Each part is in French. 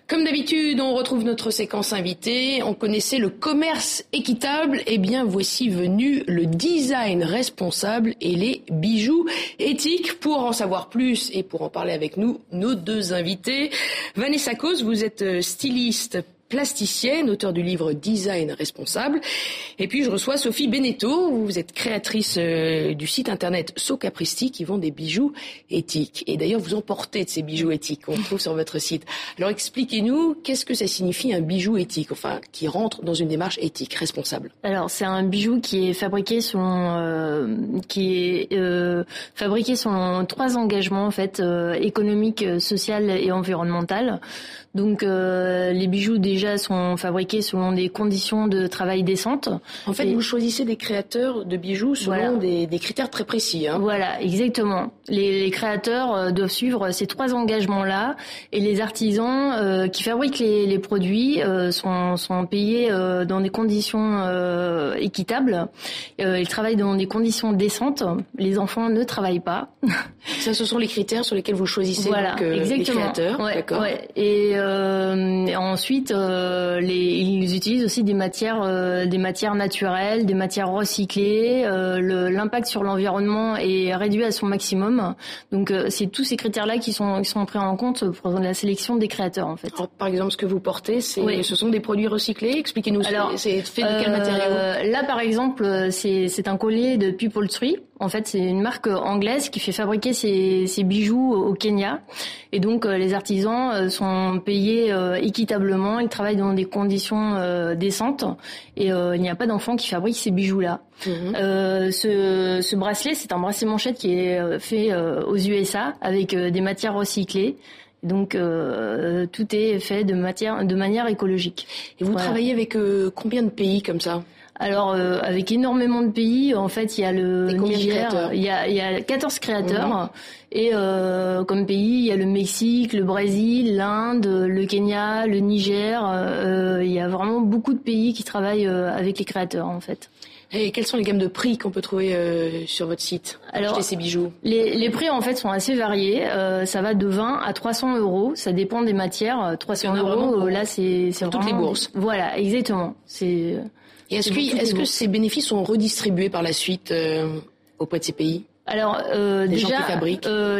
Comme d'habitude, on retrouve notre séquence invitée. On connaissait le commerce équitable. Eh bien, voici venu le design responsable et les bijoux éthiques. Pour en savoir plus et pour en parler avec nous, nos deux invités. Vanessa Causse, vous êtes styliste plasticienne, auteure du livre Design responsable. Et puis je reçois Sophie Beneteau, vous êtes créatrice du site internet So Capristi qui vend des bijoux éthiques. Et d'ailleurs vous en portez de ces bijoux éthiques qu'on trouve sur votre site. Alors expliquez-nous, qu'est-ce que ça signifie un bijou éthique, enfin qui rentre dans une démarche éthique, responsable? Alors c'est un bijou qui est fabriqué selon trois engagements en fait, économique, social et environnemental. Donc les bijoux déjà sont fabriqués selon des conditions de travail décentes. En fait, vous choisissez des créateurs de bijoux selon des critères très précis. Hein. Voilà, exactement. Les créateurs doivent suivre ces trois engagements-là et les artisans qui fabriquent les produits sont payés dans des conditions équitables. Ils travaillent dans des conditions décentes. Les enfants ne travaillent pas. Ça, ce sont les critères sur lesquels vous choisissez les créateurs. Ouais, d'accord. Ouais. Et ensuite, ils utilisent aussi des matières naturelles, des matières recyclées. L'impact sur l'environnement est réduit à son maximum. Donc, c'est tous ces critères-là qui sont pris en compte pour la sélection des créateurs, en fait. Alors, par exemple, ce que vous portez, ce sont des produits recyclés. Expliquez-nous. Alors, c'est fait de quel matériau? Là, par exemple, c'est un collier de Pupoltry. En fait, c'est une marque anglaise qui fait fabriquer ses bijoux au Kenya. Et donc, les artisans sont payés équitablement. Ils travaillent dans des conditions décentes. Et il n'y a pas d'enfants qui fabriquent ces bijoux-là. Mmh. Ce bracelet, c'est un bracelet manchette qui est fait aux USA avec des matières recyclées. Donc, tout est fait de manière écologique. Et vous travaillez avec combien de pays comme ça? Alors, avec énormément de pays, en fait, il y a le Niger, il y a 14 créateurs, mmh. Et comme pays, il y a le Mexique, le Brésil, l'Inde, le Kenya, le Niger, il y a vraiment beaucoup de pays qui travaillent avec les créateurs, en fait. Et quelles sont les gammes de prix qu'on peut trouver sur votre site pour acheter ces bijoux? Les prix en fait sont assez variés. Ça va de 20 à 300 €. Ça dépend des matières. 300 €, là c'est pour toutes les bourses. Voilà, exactement. Et est-ce que ces bénéfices sont redistribués par la suite auprès de ces pays? Alors déjà,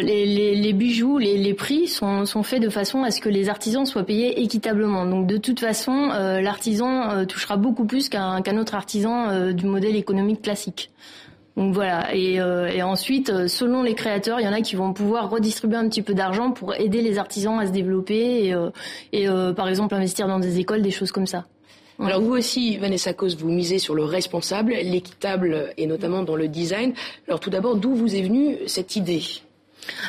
les bijoux, les prix sont faits de façon à ce que les artisans soient payés équitablement. Donc de toute façon, l'artisan touchera beaucoup plus qu'un autre artisan du modèle économique classique. Donc voilà. Et ensuite, selon les créateurs, il y en a qui vont pouvoir redistribuer un petit peu d'argent pour aider les artisans à se développer et par exemple investir dans des écoles, des choses comme ça. Alors vous aussi, Vanessa Causse, vous misez sur le responsable, l'équitable et notamment dans le design. Alors tout d'abord, d'où vous est venue cette idée ?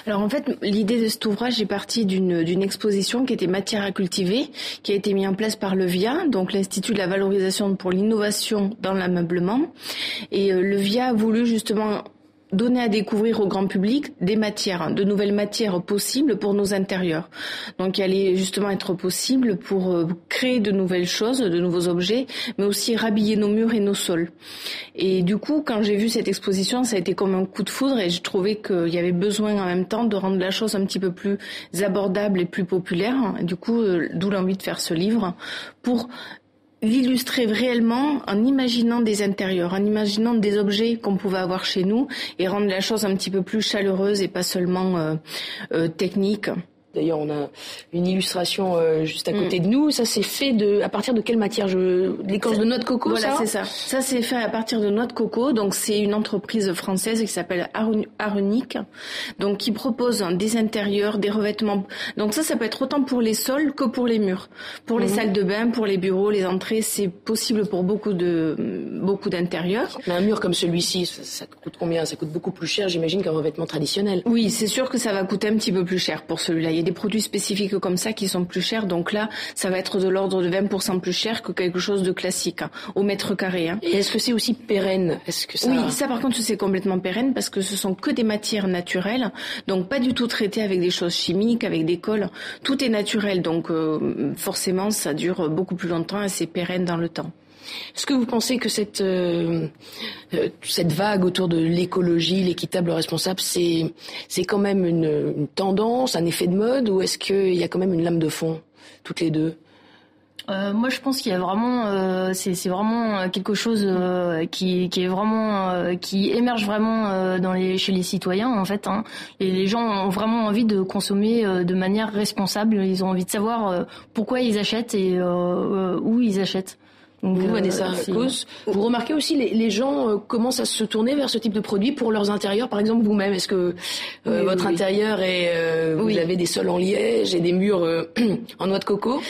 Alors en fait, l'idée de cet ouvrage est partie d'une exposition qui était Matière à cultiver, qui a été mise en place par le VIA, donc l'Institut de la valorisation pour l'innovation dans l'ameublement. Et le VIA a voulu justement donner à découvrir au grand public des matières, de nouvelles matières possibles pour nos intérieurs. Donc il allait justement être possible pour créer de nouvelles choses, de nouveaux objets, mais aussi rhabiller nos murs et nos sols. Et du coup, quand j'ai vu cette exposition, ça a été comme un coup de foudre et j'ai trouvé qu'il y avait besoin en même temps de rendre la chose un petit peu plus abordable et plus populaire. Du coup, d'où l'envie de faire ce livre pour l'illustrer réellement en imaginant des intérieurs, en imaginant des objets qu'on pouvait avoir chez nous et rendre la chose un petit peu plus chaleureuse et pas seulement technique. D'ailleurs, on a une illustration juste à côté de nous. Ça, c'est fait à partir de quelle matière? L'écorce de noix de coco, voilà, c'est ça. Ça, c'est fait à partir de noix de coco. Donc, c'est une entreprise française qui s'appelle Arunic. Donc, qui propose des intérieurs, des revêtements. Donc, ça peut être autant pour les sols que pour les murs. Pour les salles de bain, pour les bureaux, les entrées, c'est possible pour beaucoup d'intérieurs. Mais un mur comme celui-ci, ça coûte combien? Ça coûte beaucoup plus cher, j'imagine, qu'un revêtement traditionnel. Oui, c'est sûr que ça va coûter un petit peu plus cher pour celui-là. Il y a des produits spécifiques comme ça qui sont plus chers, donc là, ça va être de l'ordre de 20% plus cher que quelque chose de classique, au mètre carré. Et est-ce que c'est aussi pérenne? Oui, ça par contre, c'est complètement pérenne parce que ce sont que des matières naturelles, donc pas du tout traitées avec des choses chimiques, avec des colles. Tout est naturel, donc forcément, ça dure beaucoup plus longtemps et c'est pérenne dans le temps. Est-ce que vous pensez que cette vague autour de l'écologie, l'équitable, le responsable, c'est quand même une tendance, un effet de mode, ou est-ce qu'il y a quand même une lame de fond? toutes les deux? Moi, je pense qu'il y a vraiment, c'est vraiment quelque chose qui est vraiment, qui émerge vraiment chez les citoyens en fait. Hein. Et les gens ont vraiment envie de consommer de manière responsable. Ils ont envie de savoir pourquoi ils achètent et où ils achètent. Donc, vous, Vanessa Causse, vous remarquez aussi les gens commencent à se tourner vers ce type de produit pour leurs intérieurs, par exemple vous-même. Est-ce que votre intérieur est vous avez des sols en liège et des murs en noix de coco?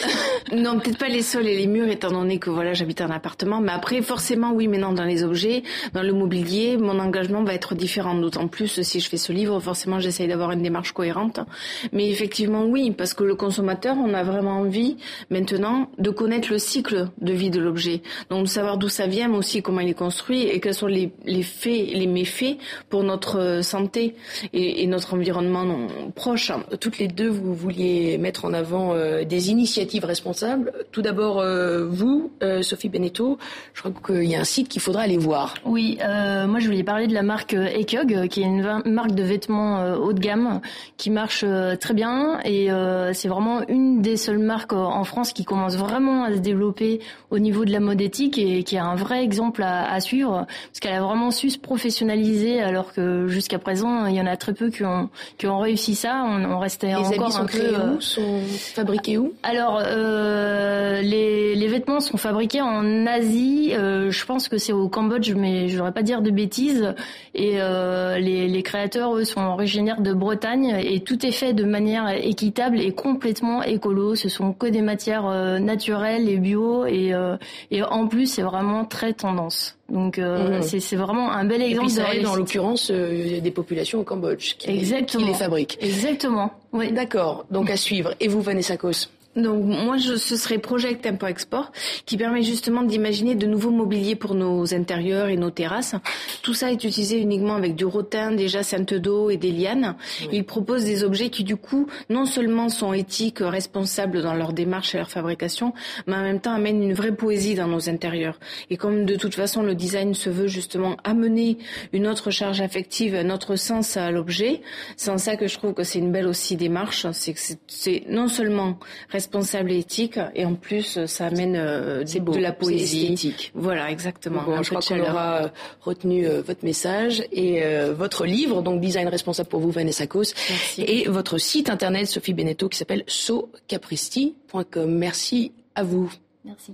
Non, peut-être pas les sols et les murs, étant donné que voilà, j'habite un appartement. Mais après, forcément, oui, maintenant dans les objets, dans le mobilier, mon engagement va être différent. D'autant plus si je fais ce livre, forcément, j'essaye d'avoir une démarche cohérente. Mais effectivement, oui, parce que le consommateur, on a vraiment envie maintenant de connaître le cycle de vie de l'objet. Donc de savoir d'où ça vient, mais aussi comment il est construit et quels sont les faits, les méfaits pour notre santé et notre environnement proche. Toutes les deux, vous vouliez mettre en avant des initiatives responsables. Tout d'abord, vous, Sophie Beneteau, je crois qu'il y a un site qu'il faudra aller voir. Oui, moi je voulais parler de la marque Ekug, qui est une marque de vêtements haut de gamme qui marche très bien et c'est vraiment une des seules marques en France qui commence vraiment à se développer au niveau de la mode éthique et qui a un vrai exemple à suivre parce qu'elle a vraiment su se professionnaliser alors que jusqu'à présent il y en a très peu qui ont réussi ça. On restait les encore habits sont créés où, sont fabriqués où? Alors les vêtements sont fabriqués en Asie. Je pense que c'est au Cambodge, mais je voudrais pas dire de bêtises. Et les créateurs eux sont originaires de Bretagne et tout est fait de manière équitable et complètement écolo. Ce sont que des matières naturelles et bio et en plus, c'est vraiment très tendance. Donc, c'est vraiment un bel exemple. Et puis ça aide, en l'occurrence, des populations au Cambodge qui les fabriquent. Exactement. Oui. D'accord. Donc, à suivre. Et vous, Vanessa Causse? Donc moi, ce serait Project Import-Export qui permet justement d'imaginer de nouveaux mobiliers pour nos intérieurs et nos terrasses. Tout ça est utilisé uniquement avec du rotin, des jacinthes d'eau et des lianes. Oui. Il propose des objets qui du coup non seulement sont éthiques, responsables dans leur démarche et leur fabrication, mais en même temps amènent une vraie poésie dans nos intérieurs. Et comme de toute façon le design se veut justement amener une autre charge affective, un autre sens à l'objet, c'est en ça que je trouve que c'est une belle aussi démarche. C'est que c'est non seulement responsable et éthique, et en plus ça amène de la poésie. C'est esthétique. Voilà, exactement. Bon, je crois qu'on aura retenu votre message et votre livre, donc Design responsable pour vous, Vanessa Causse, et votre site internet, Sophie Beneteau, qui s'appelle socapristi.com. Merci à vous. Merci.